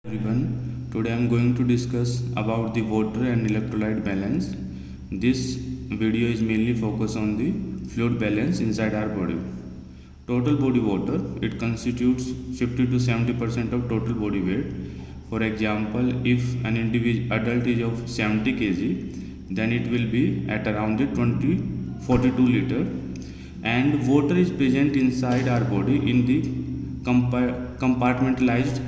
Everyone, today I am going to discuss about the water and electrolyte balance. This video is mainly focused on the fluid balance inside our body. Total body water, it constitutes 50 to 70% of total body weight. For example, if an adult is of 70 kg, then it will be at around the 42 liter. And water is present inside our body in the compartmentalized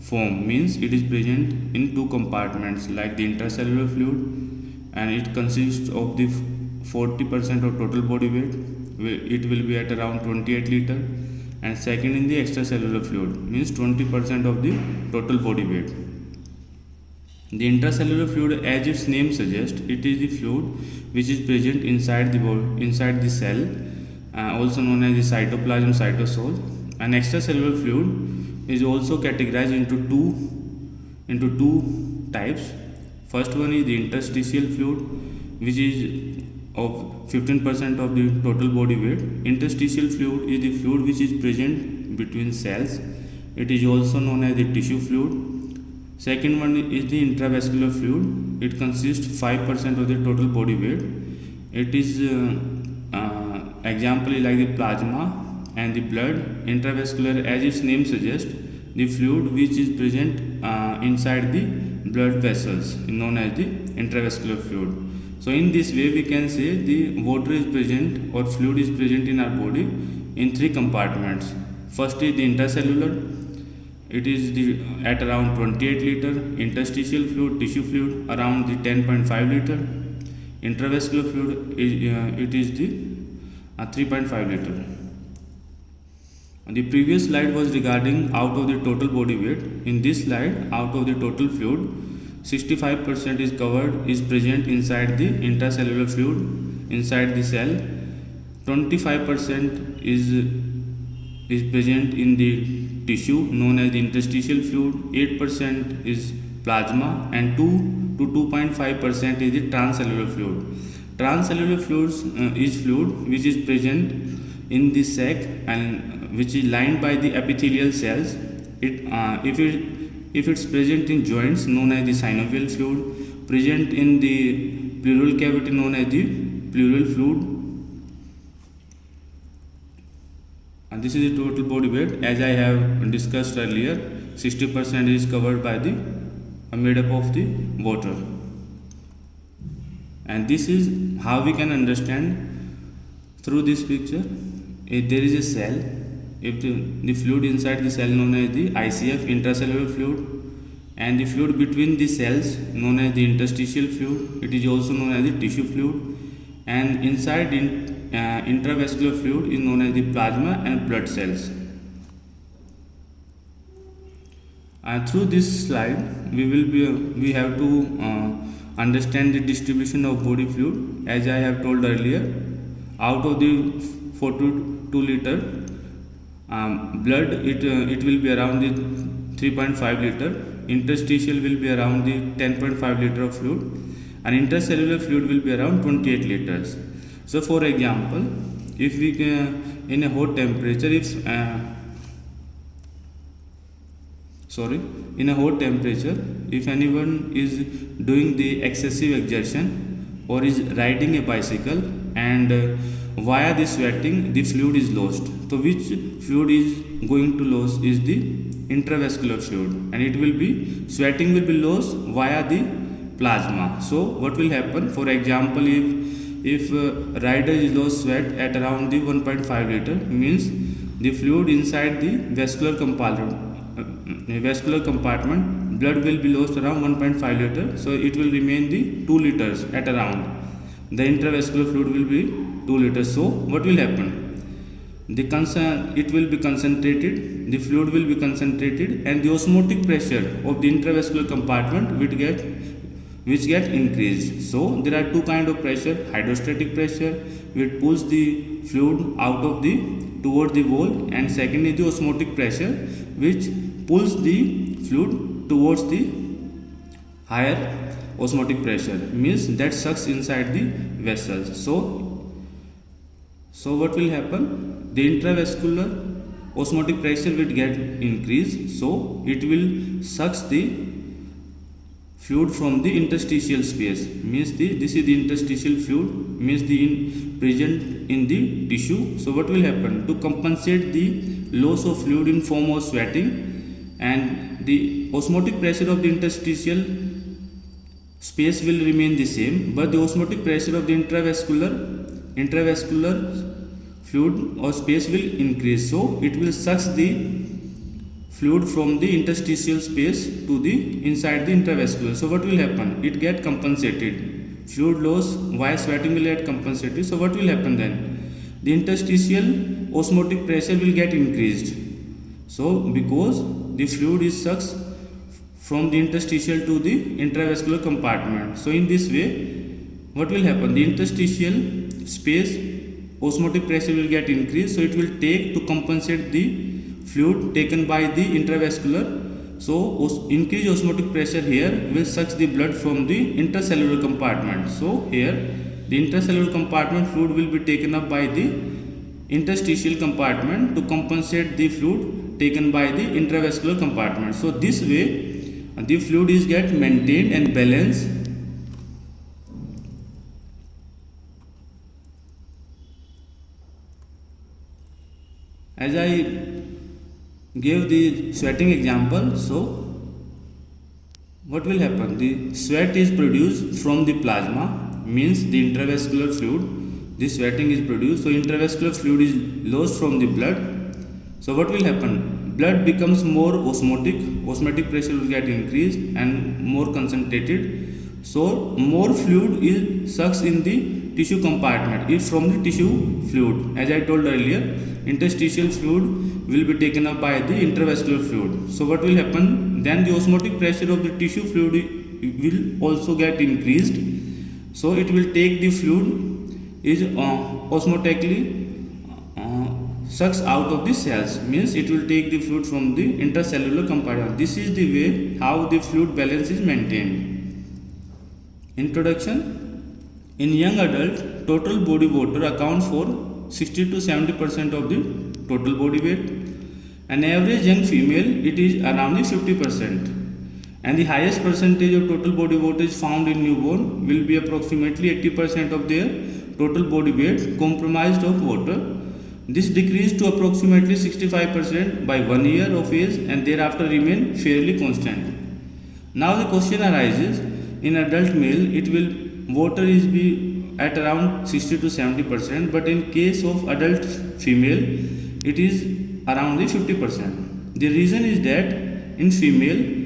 form, means it is present in two compartments like the intracellular fluid, and it consists of the 40% of total body weight. It will be at around 28 liter. And second, in the extracellular fluid, means 20% of the total body weight. The intracellular fluid, as its name suggests, it is the fluid which is present inside the cell, also known as the cytoplasm, cytosol. And extracellular fluid is also categorized into two types. First one is the interstitial fluid, which is of 15% of the total body weight. Interstitial fluid is the fluid which is present between cells. It is also known as the tissue fluid. Second one is the intravascular fluid. It consists 5% of the total body weight. It is example like the plasma and the blood. Intravascular, as its name suggests, the fluid which is present inside the blood vessels, known as the intravascular fluid. So in this way we can say the water is present or fluid is present in our body in three compartments. First is the intracellular. It is at around 28 liter. Interstitial fluid, tissue fluid, around the 10.5 liter. Intravascular fluid, it is the 3.5 liter. The previous slide was regarding out of the total body weight. In this slide, out of the total fluid, 65% is present inside the intracellular fluid, inside the cell. 25% is present in the tissue, known as the interstitial fluid. 8% is plasma, and 2 to 2.5% is the transcellular fluid. Transcellular fluids is fluid which is present in the sac and which is lined by the epithelial cells. If it's present in joints, known as the synovial fluid. Present in the pleural cavity, known as the pleural fluid. And this is the total body weight. As I have discussed earlier, 60% is covered by the made up of the water. And this is how we can understand through this picture. If there is a cell, if the fluid inside the cell, known as the ICF, intracellular fluid, and the fluid between the cells, known as the interstitial fluid, it is also known as the tissue fluid, and inside intravascular fluid is known as the plasma and blood cells. And through this slide we have to understand the distribution of body fluid. As I have told earlier, out of the 42 liter blood, it will be around the 3.5 liter. Interstitial will be around the 10.5 liter of fluid, and intracellular fluid will be around 28 liters. So for example, if we in a hot temperature, if anyone is doing the excessive exertion or is riding a bicycle, and via the sweating the fluid is lost. So which fluid is going to lose is the intravascular fluid, and it will be sweating will be lost via the plasma. So what will happen? For example, if rider is lost sweat at around the 1.5 liter, means the fluid inside the vascular compartment, blood will be lost around 1.5 liter. So it will remain the 2 liters at around. The intravascular fluid will be 2 liters. So what will happen? It will be concentrated, the fluid will be concentrated, and the osmotic pressure of the intravascular compartment which get increased. So there are two kind of pressure: hydrostatic pressure, which pulls the fluid out of toward the wall, and second is the osmotic pressure, which pulls the fluid towards the higher osmotic pressure, means that sucks inside the vessels. So what will happen? The intravascular osmotic pressure will get increased, so it will sucks the fluid from the interstitial space, means this is the interstitial fluid, means present in the tissue. So what will happen to compensate the loss of fluid in form of sweating, and the osmotic pressure of the interstitial space will remain the same, but the osmotic pressure of the intravascular fluid or space will increase, so it will sucks the fluid from the interstitial space to the inside the intravascular. So what will happen? It get compensated. Fluid loss via sweating will get compensated. So what will happen then? The interstitial osmotic pressure will get increased. So because the fluid is sucks from the interstitial to the intravascular compartment. So in this way, what will happen? The interstitial space osmotic pressure will get increased, so it will take to compensate the fluid taken by the intravascular. So increased osmotic pressure here will suck the blood from the intercellular compartment. So here the intercellular compartment fluid will be taken up by the interstitial compartment to compensate the fluid taken by the intravascular compartment. So this way the fluid is get maintained and balanced. As I gave the sweating example, so what will happen? The sweat is produced from the plasma, means the intravascular fluid. The sweating is produced, so intravascular fluid is lost from the blood. So what will happen? Blood becomes more osmotic pressure will get increased and more concentrated. So more fluid is sucks in the tissue compartment is from the tissue fluid. As I told earlier, interstitial fluid will be taken up by the intravascular fluid. So what will happen? Then the osmotic pressure of the tissue fluid will also get increased. So it will take the fluid is osmotically sucks out of the cells, means it will take the fluid from the intercellular compartment. This is the way how the fluid balance is maintained. Introduction. In young adult, total body water accounts for 60 to 70% of the total body weight. An average young female, it is around 50%. And the highest percentage of total body water is found in newborn will be approximately 80% of their total body weight comprised of water. This decreased to approximately 65% by 1 year of age and thereafter remain fairly constant. Now the question arises, in adult male it will water is be at around 60 to 70%, but in case of adult female it is around the 50%. The reason is that in female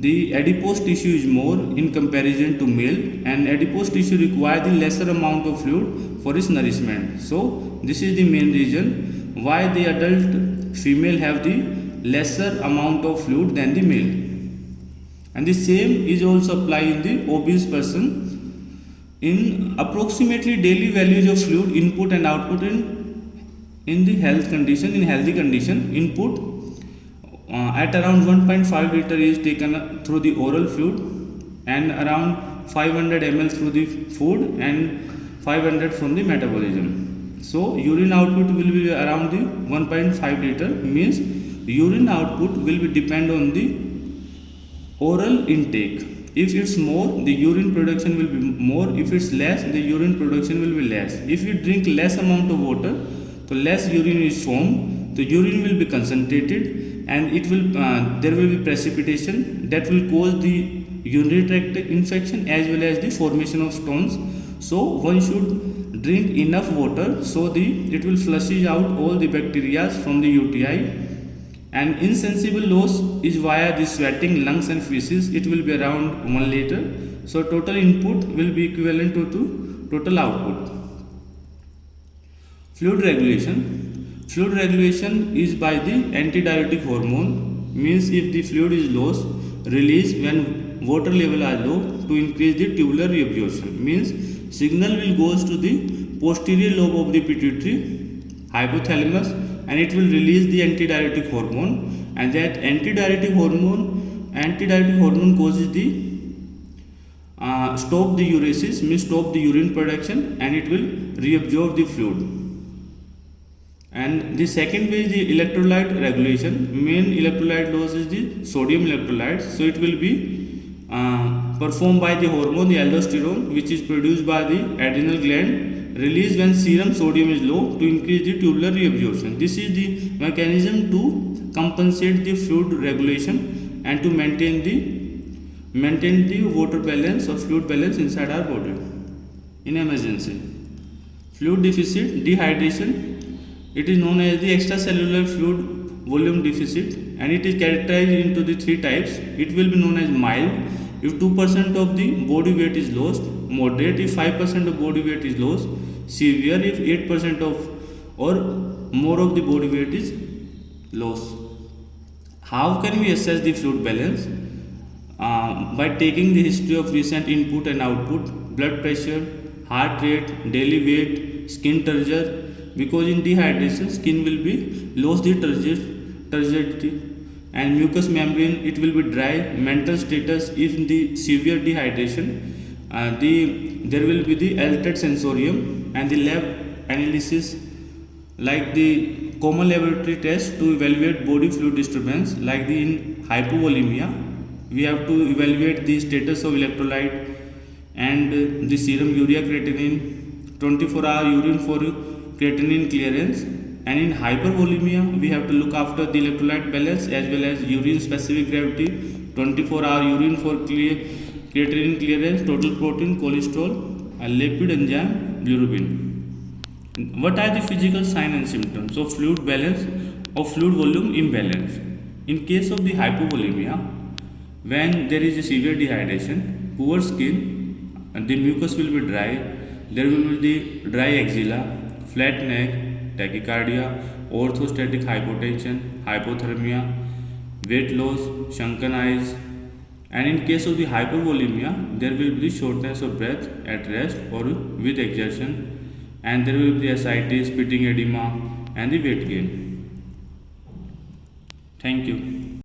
the adipose tissue is more in comparison to male, and adipose tissue require the lesser amount of fluid for its nourishment. So this is the main reason why the adult female have the lesser amount of fluid than the male. And the same is also applied in the obese person. In approximately daily values of fluid input and output in the healthy condition, input at around 1.5 liter is taken through the oral fluid and around 500 ml through the food and 500 from the metabolism. So urine output will be around the 1.5 liter, means urine output will be depend on the oral intake. If it's more, the urine production will be more. If it's less, the urine production will be less. If you drink less amount of water, so less urine is formed. The urine will be concentrated, and it will there will be precipitation that will cause the urinary tract infection as well as the formation of stones. So one should drink enough water so it will flushes out all the bacteria from the UTI. And insensible loss is via the sweating, lungs and feces. It will be around 1 liter. So total input will be equivalent to total output. Fluid regulation. Fluid regulation is by the antidiuretic hormone, means if the fluid is lost, release when water level are low to increase the tubular reabsorption, means signal will goes to the posterior lobe of the pituitary hypothalamus, and it will release the antidiuretic hormone, and that antidiuretic hormone causes the stop the uresis, means stop the urine production, and it will reabsorb the fluid. And the second way is the electrolyte regulation. Main electrolyte loss is the sodium electrolyte, so it will be performed by the hormone the aldosterone, which is produced by the adrenal gland, released when serum sodium is low to increase the tubular reabsorption. This is the mechanism to compensate the fluid regulation and to maintain the water balance or fluid balance inside our body. In emergency, fluid deficit dehydration, it is known as the extracellular fluid volume deficit, and it is characterized into the three types. It will be known as mild if 2% of the body weight is lost, moderate if 5% of body weight is lost, severe if 8% of or more of the body weight is lost. How can we assess the fluid balance? By taking the history of recent input and output, blood pressure, heart rate, daily weight, skin turgor. Because in dehydration, skin will be lost the turgidity, and mucous membrane it will be dry. Mental status, if in the severe dehydration, there will be the altered sensorium, and the lab analysis like the common laboratory test to evaluate body fluid disturbance, like the in hypovolemia we have to evaluate the status of electrolyte and the serum urea creatinine, 24-hour urine for creatinine clearance, and in hypervolemia we have to look after the electrolyte balance as well as urine specific gravity, 24-hour urine for creatinine clearance, total protein, cholesterol, and lipid enzyme, bilirubin. What are the physical signs and symptoms of fluid balance or fluid volume imbalance? In case of the hypovolemia, when there is a severe dehydration, poor skin, and the mucus will be dry, there will be the dry axilla, flat neck, tachycardia, orthostatic hypotension, hypothermia, weight loss, sunken eyes, and in case of the hypervolemia, there will be the shortness of breath at rest or with exertion, and there will be the ascites, spitting edema, and the weight gain. Thank you.